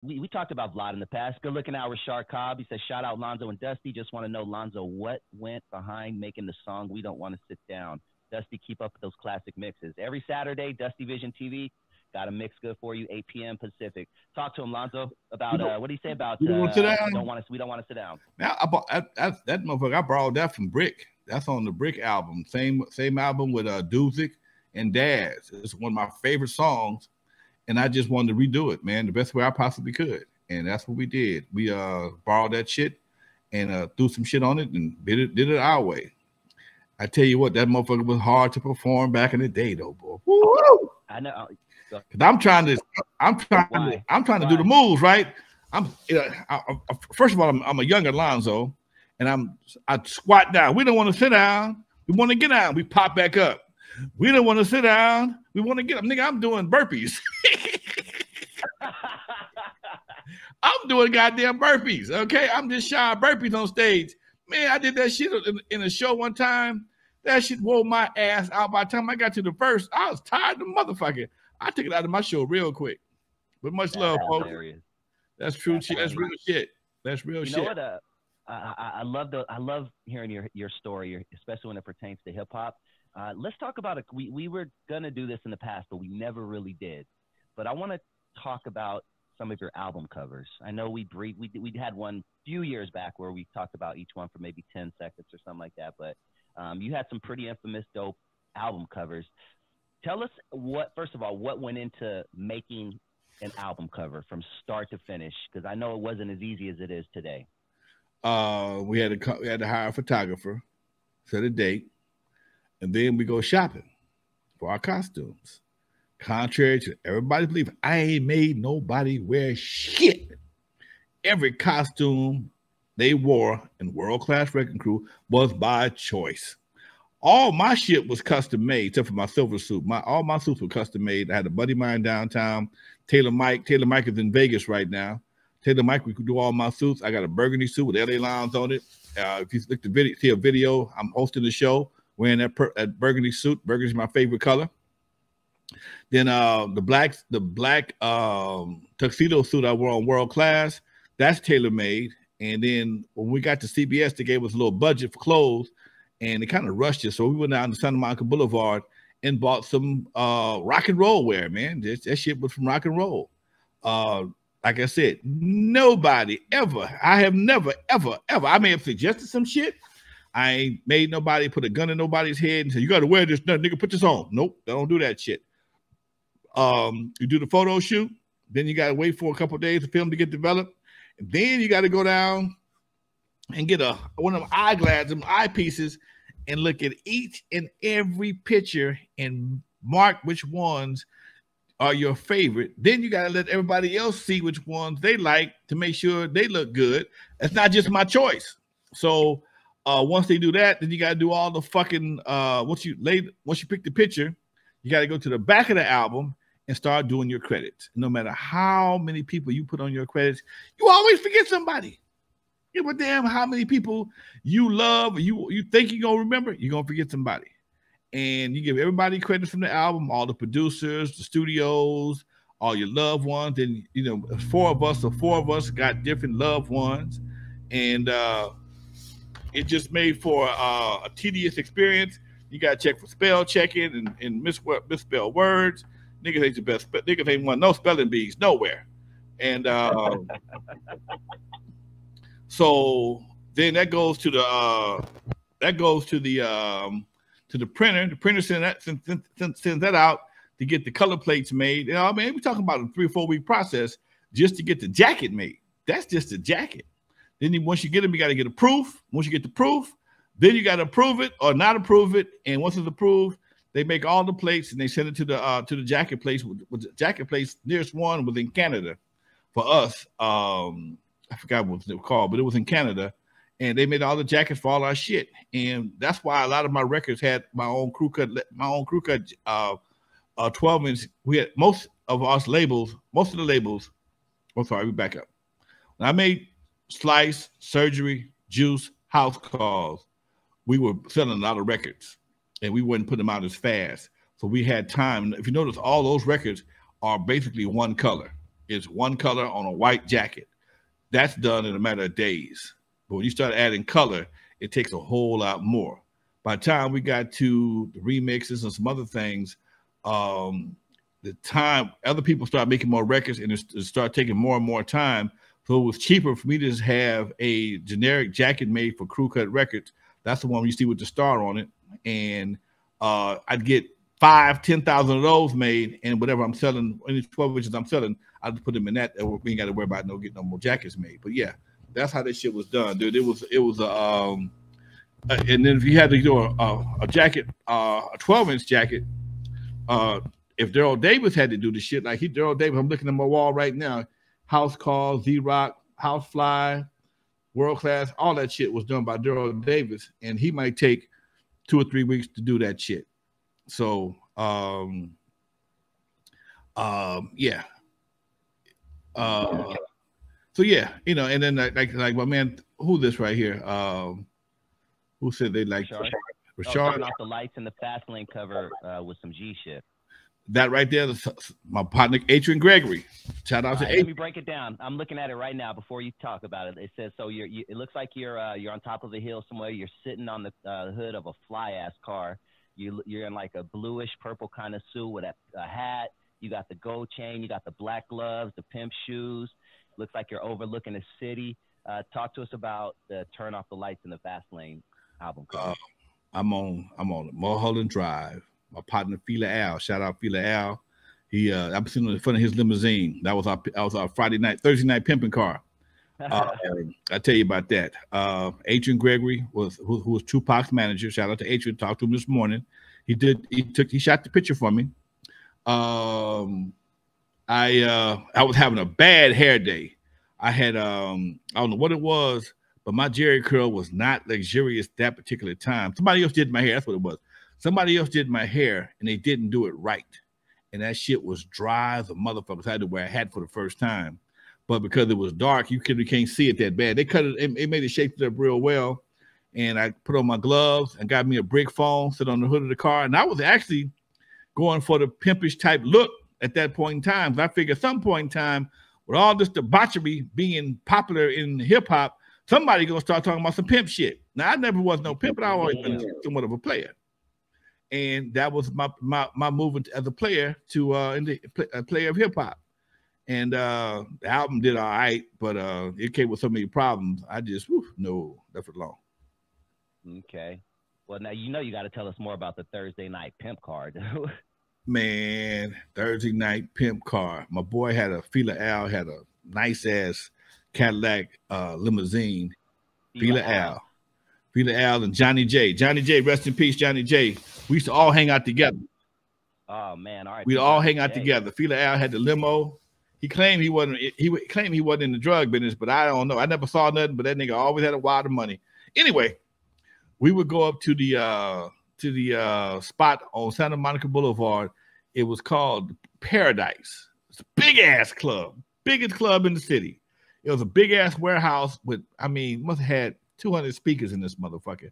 we talked about Vlad in the past. Good looking out, Rashard Cobb. He says, shout out Lonzo and Dusty. Just want to know, Lonzo, what went behind making the song We Don't Want to Sit Down? Dusty, keep up with those classic mixes. Every Saturday, Dusty Vision TV got a mix good for you, 8 p.m. Pacific. Talk to him, Lonzo, about what do you say about we don't want to sit down. We don't want to sit down. Now that motherfucker, I borrowed that from Brick. That's on the Brick album. Same album with Duzik and Daz. It's one of my favorite songs, and I just wanted to redo it, man, the best way I possibly could, and that's what we did. We borrowed that shit and threw some shit on it and did it our way. I tell you what, that motherfucker was hard to perform back in the day, though, boy. Woo! I know. Cause I'm trying to do the moves right. First of all, I'm a younger Lonzo, and I squat down. We don't want to sit down. We want to get down. We pop back up. We don't want to sit down. We want to get up. Nigga, I'm doing burpees. I'm doing goddamn burpees. Okay, I'm just shy of burpees on stage. Man, I did that shit in a show one time. That shit wore my ass out. By the time I got to the verse, I was tired of the motherfucker. I took it out of my show real quick. But much love, folks. Hilarious. That's true shit. That's real shit. That's real shit. You know what? I love hearing your story, especially when it pertains to hip hop. Let's talk about it. We were gonna do this in the past, but we never really did. But I want to talk about some of your album covers. I know we had one few years back where we talked about each one for maybe 10 seconds or something like that. But you had some pretty infamous, dope album covers. Tell us first of all, what went into making an album cover from start to finish? Because I know it wasn't as easy as it is today. We had to hire a photographer, set a date, and then we go shopping for our costumes. Contrary to everybody's belief, I ain't made nobody wear shit. Every costume they wore in World Class Wrecking Crew was by choice. All my shit was custom made, except for my silver suit. All my suits were custom made. I had a buddy of mine downtown, Taylor Mike. Taylor Mike is in Vegas right now. Taylor Mike, we could do all my suits. I got a burgundy suit with LA lines on it. If you look see a video, I'm hosting the show wearing that burgundy suit. Burgundy is my favorite color. Then the black tuxedo suit I wore on World Class, that's tailor made. And then when we got to CBS, they gave us a little budget for clothes, and they kind of rushed it. So we went down to Santa Monica Boulevard and bought some rock and roll wear, man. That shit was from rock and roll. Like I said, nobody ever, I have never, ever, I may have suggested some shit. I ain't made nobody put a gun in nobody's head and say, you got to wear this, nigga, put this on. Nope, don't do that shit. You do the photo shoot, then you got to wait for a couple of days for film to get developed. And then you got to go down and get one of them eyeglasses, them eyepieces, and look at each and every picture and mark which ones are your favorite. Then you got to let everybody else see which ones they like to make sure they look good. That's not just my choice. So once they do that, then you got to do all the fucking once you pick the picture, you got to go to the back of the album and start doing your credits. No matter how many people you put on your credits, you always forget somebody. Give a damn how many people you love, or you think you're gonna remember, you're gonna forget somebody. And you give everybody credit from the album, all the producers, the studios, all your loved ones. And you know, four of us got different loved ones, and it just made for a tedious experience. You gotta check for spell checking and misspell words. Niggas ain't the best. Niggas ain't want no spelling bees nowhere. And so then that goes to the printer. The printer sends that out to get the color plates made. You know, I mean, we're talking about a 3 or 4 week process just to get the jacket made. That's just the jacket. Then once you get them, you got to get a proof. Once you get the proof, then you got to approve it or not approve it. And once it's approved, they make all the plates and they send it to the jacket place. With the jacket place, nearest one was in Canada. For us, I forgot what it was called, but it was in Canada, and they made all the jackets for all our shit. And that's why a lot of my records had my own crew cut 12-inch. We had most of the labels. Oh, sorry, we back up. When I made Slice, Surgery, Juice, House Calls, we were selling a lot of records, and we wouldn't put them out as fast. So we had time. If you notice, all those records are basically one color. is one color on a white jacket. That's done in a matter of days. But when you start adding color, it takes a whole lot more. By the time we got to the remixes and some other things, the time other people start making more records and it start taking more and more time. So it was cheaper for me to just have a generic jacket made for Crew Cut Records. That's the one you see with the star on it. And I'd get 5,000-10,000 of those made, and whatever I'm selling, any 12 inches I'm selling, I'll just put them in that. We ain't got to worry about getting no more jackets made. But yeah, that's how this shit was done, dude. It was and then if you had to do a jacket, a 12-inch jacket, if Daryl Davis had to do the shit, like Daryl Davis, I'm looking at my wall right now, House Call, Z-Rock, Housefly, World Class, all that shit was done by Daryl Davis, and he might take 2 or 3 weeks to do that shit. So, yeah. So yeah, you know, and then like my man, who this right here? Who said they like Rashard? Turn off the lights in the fast lane cover with some G shit. That right there, my partner Adrian Gregory. Shout out to Adrian. Let me break it down. I'm looking at it right now before you talk about it. It says so. It looks like you're on top of a hill somewhere. You're sitting on the hood of a fly ass car. You're in like a bluish purple kind of suit with a hat. You got the gold chain. You got the black gloves, the pimp shoes. Looks like you're overlooking the city. Talk to us about the Turn Off the Lights in the Fast Lane album cover. I'm on Mulholland Drive. My partner Fila Al, shout out Fila Al. I'm sitting in front of his limousine. That was our Thursday night pimping car. I tell you about that. Adrian Gregory who was Tupac's manager. Shout out to Adrian. Talked to him this morning. He shot the picture for me. I was having a bad hair day. I had I don't know what it was, but my Jerry curl was not luxurious that particular time. Somebody else did my hair. That's what it was. Somebody else did my hair and they didn't do it right. And that shit was dry as a motherfucker. So I had to wear a hat for the first time. But because it was dark, you can't see it that bad. They cut it, it made it shaped up real well. And I put on my gloves and got me a brick phone, sit on the hood of the car. And I was actually going for the pimpish type look at that point in time. I figured at some point in time, with all this debauchery being popular in hip hop, somebody gonna start talking about some pimp shit. Now I never was no pimp, but I always been somewhat of a player. And that was my movement as a player to a player of hip hop. And the album did all right, but it came with so many problems. I just no, left it alone. Okay. Well, now you know you got to tell us more about the Thursday night pimp card. Man, Thursday night pimp car. My boy had Fila Al had a nice ass Cadillac limousine. Fila Al and Johnny J. Johnny J, rest in peace, Johnny J. We used to all hang out together. Oh man, all right. We'd all hang out together. Fila Al had the limo. He claimed he wasn't. He claimed he wasn't in the drug business, but I don't know. I never saw nothing. But that nigga always had a wad of money. Anyway, we would go up to the spot on Santa Monica Boulevard. It was called Paradise. It's a big ass club, biggest club in the city. It was a big ass warehouse with, must have had 200 speakers in this motherfucker.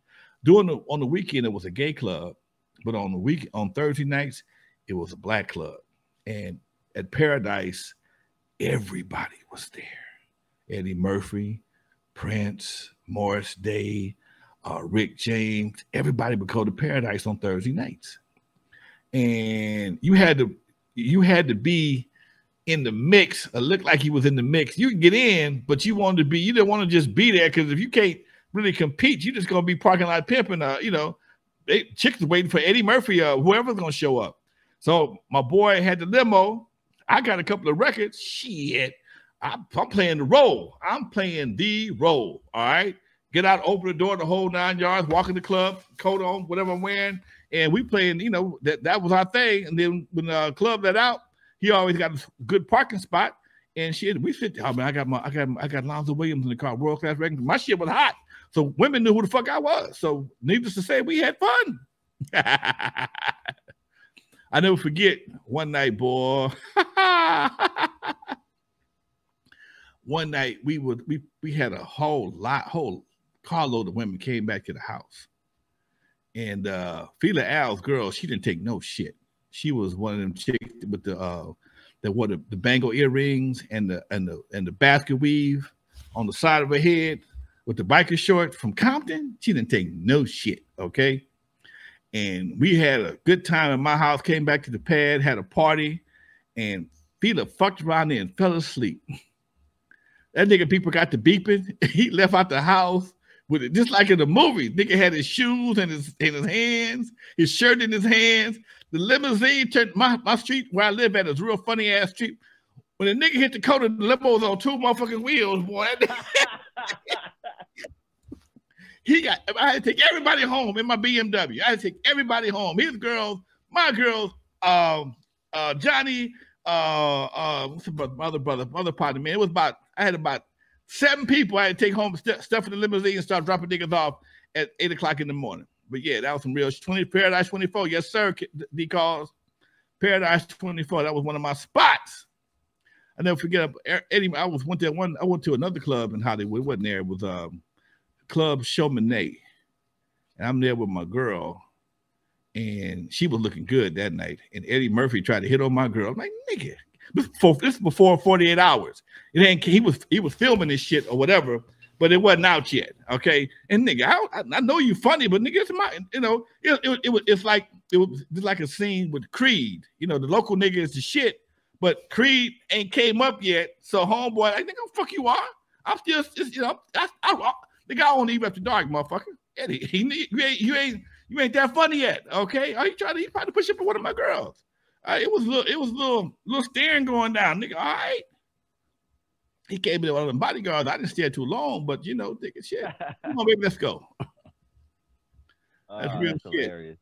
On the weekend, it was a gay club, but on Thursday nights, it was a black club. And at Paradise, everybody was there. Eddie Murphy, Prince, Morris Day, Rick James. Everybody would go to Paradise on Thursday nights. And you had to be in the mix or look like you was in the mix. You can get in, but you didn't want to just be there, because if you can't really compete, you just gonna be parking lot pimping. Chicks waiting for Eddie Murphy or whoever's gonna show up. So my boy had the limo. I got a couple of records. Shit, I'm playing the role. I'm playing the role. All right, get out, open the door, the whole 9 yards, walk in the club, coat on, whatever I'm wearing, and we playing. That was our thing. And then when the club let out, he always got a good parking spot. And shit, we sit. I got Lonzo Williams in the car, World Class Records. My shit was hot, so women knew who the fuck I was. So needless to say, we had fun. I never forget one night, boy. One night we had a whole carload of women came back to the house, and Fila Al's girl, she didn't take no shit. She was one of them chicks with the that wore the bangle earrings and the basket weave on the side of her head with the biker short from Compton. She didn't take no shit, okay? And we had a good time at my house, came back to the pad, had a party, and Fila fucked around there and fell asleep. That nigga people got to beeping. He left out the house with it, just like in the movie. Nigga had his shoes in his hands, his shirt in his hands. The limousine turned my street where I live at is a real funny ass street. When the nigga hit the corner, the limo was on 2 motherfucking wheels, boy. I had to take everybody home in my BMW. I had to take everybody home. His girls, my girls, Johnny, what's the other partner, man? It was I had about 7 people I had to take home, stuff in the limousine and start dropping niggas off at 8 o'clock in the morning. But yeah, that was some real Paradise 24. Yes, sir, D-Calls. Paradise 24. That was one of my spots. I never forget, Eddie, I went to another club in Hollywood. It wasn't there. It was Club Chamonix. And I'm there with my girl. And she was looking good that night. And Eddie Murphy tried to hit on my girl. I'm like, nigga, this is before 48 hours. He was filming this shit or whatever, but it wasn't out yet. Okay. And nigga, I know you funny, but nigga, it's like it was just like a scene with Creed. You know, the local nigga is the shit, but Creed ain't came up yet. So homeboy, like, nigga, fuck you are. I'm still, you know, the guy won't leave after dark, motherfucker. Eddie, you ain't that funny yet, okay? He tried to push up on one of my girls. It was a little staring going down, nigga. All right. He came in with one of them bodyguards. I didn't stare too long, but you know, nigga, shit. Come on, baby, let's go. That's real shit. Hilarious.